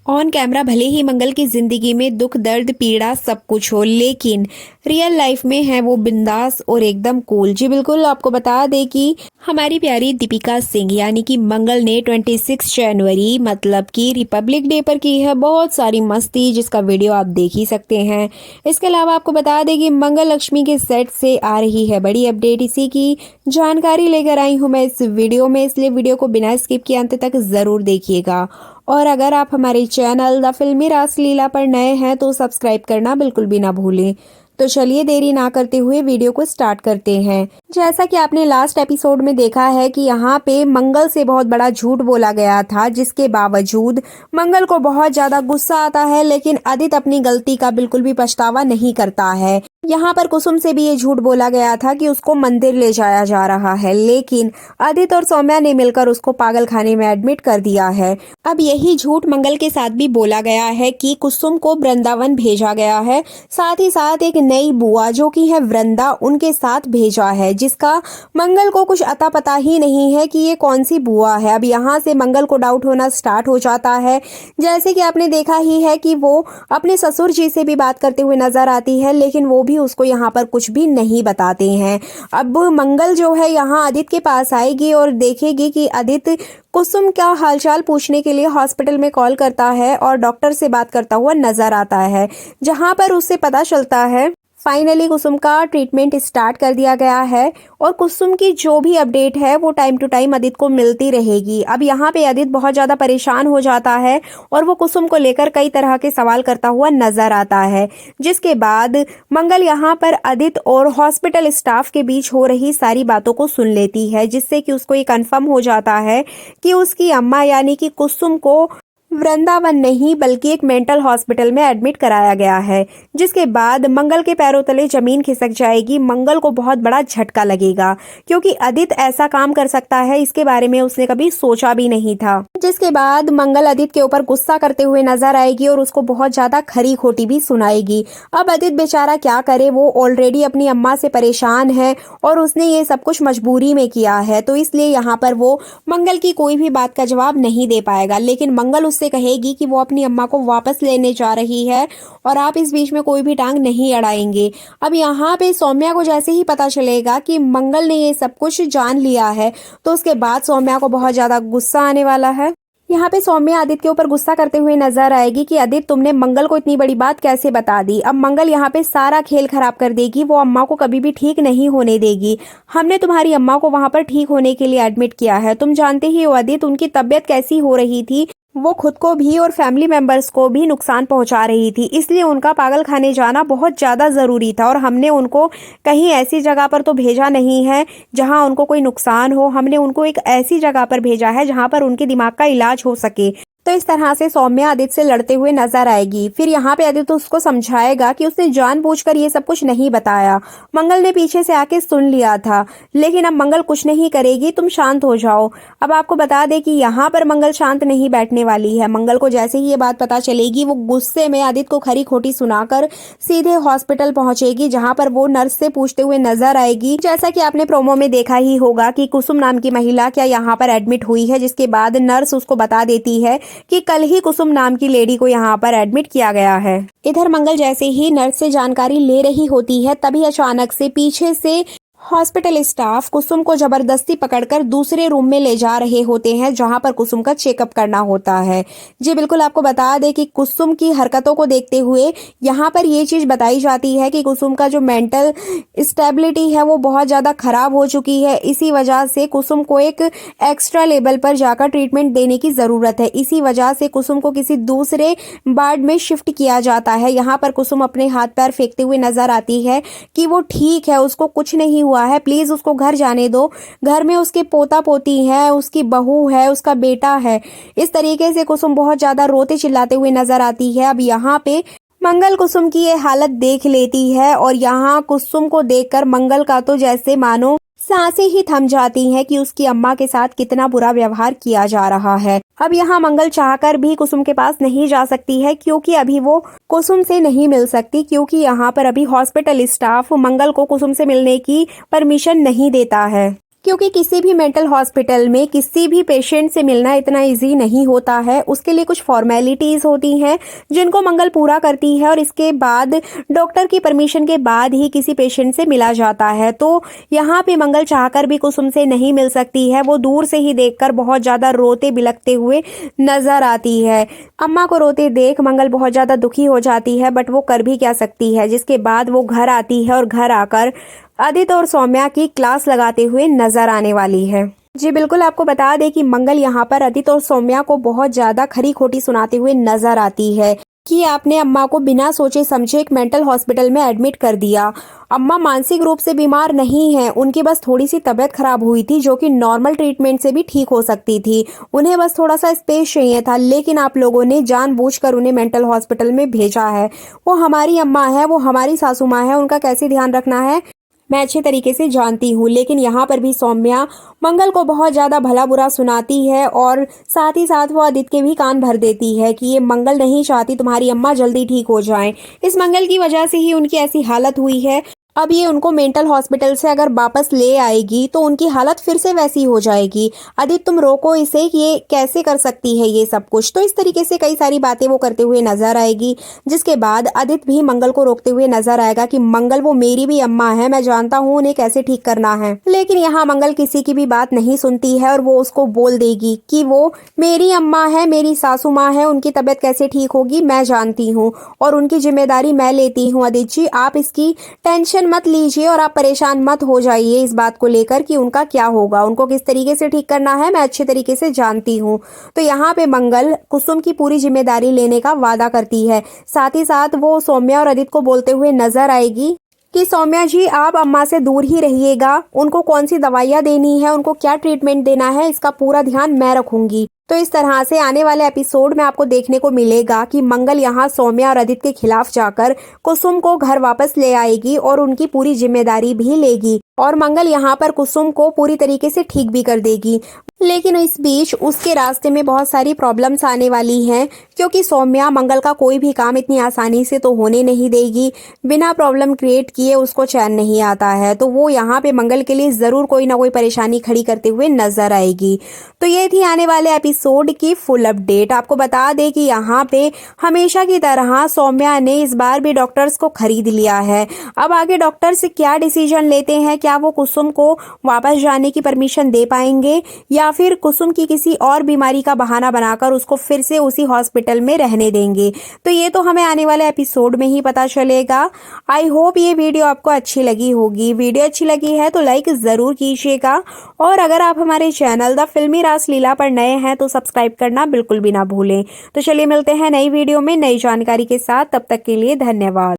On camera भले ही मंगल की जिंदगी में दुख दर्द पीड़ा सब कुछ हो, लेकिन रियल लाइफ में है वो बिंदास और एकदम कूल। जी बिल्कुल, आपको बता दें कि हमारी प्यारी दीपिका सिंह यानी कि मंगल ने 26 जनवरी मतलब कि रिपब्लिक डे पर की है बहुत सारी मस्ती, जिसका वीडियो आप देख ही सकते हैं। इसके अलावा आपको बता दें कि मंगल लक्ष्मी के सेट से आ रही है बड़ी अपडेट। इसी की जानकारी लेकर आई हूँ मैं इस वीडियो में, इसलिए वीडियो को बिना स्किप किए अंत तक जरूर देखिएगा। और अगर आप हमारे चैनल द फिल्मी रासलीला पर नए हैं तो सब्सक्राइब करना बिल्कुल भी ना भूलें। तो चलिए देरी ना करते हुए वीडियो को स्टार्ट करते हैं। जैसा कि आपने लास्ट एपिसोड में देखा है कि यहाँ पे मंगल से बहुत बड़ा झूठ बोला गया था, जिसके बावजूद मंगल को बहुत ज्यादा गुस्सा आता है, लेकिन आदित्य अपनी गलती का बिल्कुल भी पछतावा नहीं करता है। यहाँ पर कुसुम से भी ये झूठ बोला गया था कि उसको मंदिर ले जाया जा रहा है, लेकिन आदित्य और सौम्या ने मिलकर उसको पागल खाने में एडमिट कर दिया है। अब यही झूठ मंगल के साथ भी बोला गया है कि कुसुम को वृंदावन भेजा गया है, साथ ही साथ एक नई बुआ जो कि है वृंदा उनके साथ भेजा है, जिसका मंगल को कुछ अता पता ही नहीं है कि ये कौन सी बुआ है। अब यहाँ से मंगल को डाउट होना स्टार्ट हो जाता है। जैसे कि आपने देखा ही है कि वो अपने ससुर जी से भी बात करते हुए नजर आती है, लेकिन वो भी उसको यहाँ पर कुछ भी नहीं बताते हैं। अब मंगल जो है यहाँ आदित्य के पास आएगी और देखेगी कि आदित्य कुसुम का हालचाल पूछने के लिए हॉस्पिटल में कॉल करता है और डॉक्टर से बात करता हुआ नजर आता है, जहां पर उससे पता चलता है फाइनली कुसुम का ट्रीटमेंट स्टार्ट कर दिया गया है और कुसुम की जो भी अपडेट है वो टाइम टू टाइम आदित्य को मिलती रहेगी। अब यहाँ पे आदित्य बहुत ज़्यादा परेशान हो जाता है और वो कुसुम को लेकर कई तरह के सवाल करता हुआ नजर आता है, जिसके बाद मंगल यहाँ पर आदित्य और हॉस्पिटल स्टाफ के बीच हो रही सारी बातों को सुन लेती है, जिससे कि उसको ये कन्फर्म हो जाता है कि उसकी अम्मा यानी कि कुसुम को वृंदावन नहीं बल्कि एक मेंटल हॉस्पिटल में एडमिट कराया गया है। जिसके बाद मंगल के पैरों तले जमीन खिसक जाएगी। मंगल को बहुत बड़ा झटका लगेगा, क्योंकि आदित्य ऐसा काम कर सकता है इसके बारे में उसने कभी सोचा भी नहीं था। जिसके बाद मंगल आदित्य के ऊपर गुस्सा करते हुए नजर आएगी और उसको बहुत ज्यादा खरी खोटी भी सुनाएगी। अब आदित्य बेचारा क्या करे, वो ऑलरेडी अपनी अम्मा से परेशान है और उसने ये सब कुछ मजबूरी में किया है, तो इसलिए यहाँ पर वो मंगल की कोई भी बात का जवाब नहीं दे पाएगा। लेकिन मंगल उससे कहेगी कि वो अपनी अम्मा को वापस लेने जा रही है और आप इस बीच में कोई भी टांग नहीं अड़ाएंगे। अब यहाँ पे सौम्या को जैसे ही पता चलेगा कि मंगल ने ये सब कुछ जान लिया है, तो उसके बाद सौम्या को बहुत ज्यादा गुस्सा आने वाला है। यहाँ पे सौम्या आदित्य के ऊपर गुस्सा करते हुए नजर आएगी कि आदित्य तुमने मंगल को इतनी बड़ी बात कैसे बता दी। अब मंगल यहाँ पे सारा खेल खराब कर देगी, वो अम्मा को कभी भी ठीक नहीं होने देगी। हमने तुम्हारी अम्मा को वहां पर ठीक होने के लिए एडमिट किया है, तुम जानते ही हो आदित्य उनकी तबीयत कैसी हो रही थी, वो खुद को भी और फैमिली मेंबर्स को भी नुकसान पहुंचा रही थी, इसलिए उनका पागल खाने जाना बहुत ज़्यादा ज़रूरी था। और हमने उनको कहीं ऐसी जगह पर तो भेजा नहीं है जहां उनको कोई नुकसान हो, हमने उनको एक ऐसी जगह पर भेजा है जहां पर उनके दिमाग का इलाज हो सके। तो इस तरह से सौम्या आदित्य से लड़ते हुए नजर आएगी। फिर यहाँ पे आदित्य उसको समझाएगा कि उसने जानबूझकर ये सब कुछ नहीं बताया, मंगल ने पीछे से आके सुन लिया था, लेकिन अब मंगल कुछ नहीं करेगी, तुम शांत हो जाओ। अब आपको बता दें कि यहाँ पर मंगल शांत नहीं बैठने वाली है। मंगल को जैसे ही ये बात पता चलेगी, वो गुस्से में आदित्य को खरी खोटी सुनाकर सीधे हॉस्पिटल पहुंचेगी, जहाँ पर वो नर्स से पूछते हुए नजर आएगी। जैसा कि आपने प्रोमो में देखा ही होगा कि कुसुम नाम की महिला क्या यहाँ पर एडमिट हुई है, जिसके बाद नर्स उसको बता देती है कि कल ही कुसुम नाम की लेडी को यहाँ पर एडमिट किया गया है। इधर मंगल जैसे ही नर्स से जानकारी ले रही होती है, तभी अचानक से पीछे से हॉस्पिटल स्टाफ कुसुम को जबरदस्ती पकड़कर दूसरे रूम में ले जा रहे होते हैं, जहां पर कुसुम का चेकअप करना होता है। जी बिल्कुल, आपको बता दें कि कुसुम की हरकतों को देखते हुए यहां पर ये चीज बताई जाती है कि कुसुम का जो मेंटल स्टेबिलिटी है वो बहुत ज्यादा खराब हो चुकी है। इसी वजह से कुसुम को एक एक्स्ट्रा लेवल पर जाकर ट्रीटमेंट देने की जरूरत है। इसी वजह से कुसुम को किसी दूसरे वार्ड में शिफ्ट किया जाता है। यहाँ पर कुसुम अपने हाथ पैर फेंकते हुए नजर आती है कि वो ठीक है, उसको कुछ नहीं हुआ है, प्लीज उसको घर जाने दो, घर में उसके पोता पोती है, उसकी बहू है, उसका बेटा है। इस तरीके से कुसुम बहुत ज्यादा रोते चिल्लाते हुए नजर आती है। अब यहाँ पे मंगल कुसुम की ये हालत देख लेती है और यहाँ कुसुम को देखकर मंगल का तो जैसे मानो सांसें ही थम जाती हैं कि उसकी अम्मा के साथ कितना बुरा व्यवहार किया जा रहा है। अब यहाँ मंगल चाहकर भी कुसुम के पास नहीं जा सकती है, क्योंकि अभी वो कुसुम से नहीं मिल सकती, क्योंकि यहाँ पर अभी हॉस्पिटल स्टाफ मंगल को कुसुम से मिलने की परमिशन नहीं देता है। क्योंकि किसी भी मेंटल हॉस्पिटल में किसी भी पेशेंट से मिलना इतना इजी नहीं होता है। उसके लिए कुछ फॉर्मेलिटीज़ होती हैं जिनको मंगल पूरा करती है और इसके बाद डॉक्टर की परमिशन के बाद ही किसी पेशेंट से मिला जाता है। तो यहाँ पे मंगल चाहकर भी कुसुम से नहीं मिल सकती है। वो दूर से ही देखकर बहुत ज़्यादा रोते बिलखते हुए नजर आती है। अम्मा को रोते देख मंगल बहुत ज़्यादा दुखी हो जाती है, बट वो कर भी क्या सकती है। जिसके बाद वो घर आती है और घर आकर आदित्य और सौम्या की क्लास लगाते हुए नजर आने वाली है। जी बिल्कुल, आपको बता दें कि मंगल यहाँ पर आदित्य और सौम्या को बहुत ज्यादा खरी खोटी सुनाते हुए नजर आती है कि आपने अम्मा को बिना सोचे समझे एक मेंटल हॉस्पिटल में एडमिट कर दिया। अम्मा मानसिक रूप से बीमार नहीं है, उनकी बस थोड़ी सी तबीयत खराब हुई थी जो कि नॉर्मल ट्रीटमेंट से भी ठीक हो सकती थी। उन्हें बस थोड़ा सा स्पेस चाहिए था, लेकिन आप लोगों ने जानबूझकर उन्हें मेंटल हॉस्पिटल में भेजा है। वो हमारी अम्मा है, वो हमारी सासू माँ है, उनका कैसे ध्यान रखना है मैं अच्छे तरीके से जानती हूँ। लेकिन यहाँ पर भी सौम्या मंगल को बहुत ज़्यादा भला बुरा सुनाती है और साथ ही साथ वो आदित्य के भी कान भर देती है कि ये मंगल नहीं चाहती तुम्हारी अम्मा जल्दी ठीक हो जाए। इस मंगल की वजह से ही उनकी ऐसी हालत हुई है। अब ये उनको मेंटल हॉस्पिटल से अगर वापस ले आएगी तो उनकी हालत फिर से वैसी हो जाएगी। आदित्य तुम रोको इसे, कि ये कैसे कर सकती है ये सब कुछ। तो इस तरीके से कई सारी बातें वो करते हुए नजर आएगी। जिसके बाद आदित्य भी मंगल को रोकते हुए नजर आएगा कि मंगल वो मेरी भी अम्मा है, मैं जानता हूँ उन्हें कैसे ठीक करना है। लेकिन यहाँ मंगल किसी की भी बात नहीं सुनती है और वो उसको बोल देगी कि वो मेरी अम्मा है, मेरी सासू माँ है, उनकी तबीयत कैसे ठीक होगी मैं जानती हूँ और उनकी जिम्मेदारी मैं लेती हूँ। आदित्य जी आप इसकी टेंशन मत लीजिए और आप परेशान मत हो जाइए इस बात को लेकर कि उनका क्या होगा, उनको किस तरीके से ठीक करना है मैं अच्छे तरीके से जानती हूँ। तो यहाँ पे मंगल कुसुम की पूरी जिम्मेदारी लेने का वादा करती है। साथ ही साथ वो सौम्या और आदित्य को बोलते हुए नजर आएगी कि सौम्या जी आप अम्मा से दूर ही रहिएगा, उनको कौन सी दवाइयाँ देनी है, उनको क्या ट्रीटमेंट देना है, इसका पूरा ध्यान मैं रखूंगी। तो इस तरह से आने वाले एपिसोड में आपको देखने को मिलेगा कि मंगल यहाँ सौम्या और आदित्य के खिलाफ जाकर कुसुम को घर वापस ले आएगी और उनकी पूरी जिम्मेदारी भी लेगी और मंगल यहाँ पर कुसुम को पूरी तरीके से ठीक भी कर देगी। लेकिन इस बीच उसके रास्ते में बहुत सारी प्रॉब्लम्स आने वाली हैं, क्योंकि सौम्या मंगल का कोई भी काम इतनी आसानी से तो होने नहीं देगी। बिना प्रॉब्लम क्रिएट किए उसको चैन नहीं आता है, तो वो यहाँ पे मंगल के लिए ज़रूर कोई ना कोई परेशानी खड़ी करते हुए नजर आएगी। तो ये थी आने वाले एपिसोड की फुल अपडेट। आपको बता दें कि यहाँ पे हमेशा की तरह सौम्या ने इस बार भी डॉक्टर्स को खरीद लिया है। अब आगे डॉक्टर्स क्या डिसीजन लेते हैं, क्या वो कुसुम को वापस जाने की परमिशन दे पाएंगे या फिर कुसुम की किसी और बीमारी का बहाना बनाकर उसको फिर से उसी हॉस्पिटल में रहने देंगे, तो ये तो हमें आने वाले एपिसोड में ही पता चलेगा। आई होप ये वीडियो आपको अच्छी लगी होगी। वीडियो अच्छी लगी है तो लाइक ज़रूर कीजिएगा और अगर आप हमारे चैनल द फिल्मी रासलीला पर नए हैं तो सब्सक्राइब करना बिल्कुल भी ना भूलें। तो चलिए मिलते हैं नई वीडियो में नई जानकारी के साथ, तब तक के लिए धन्यवाद।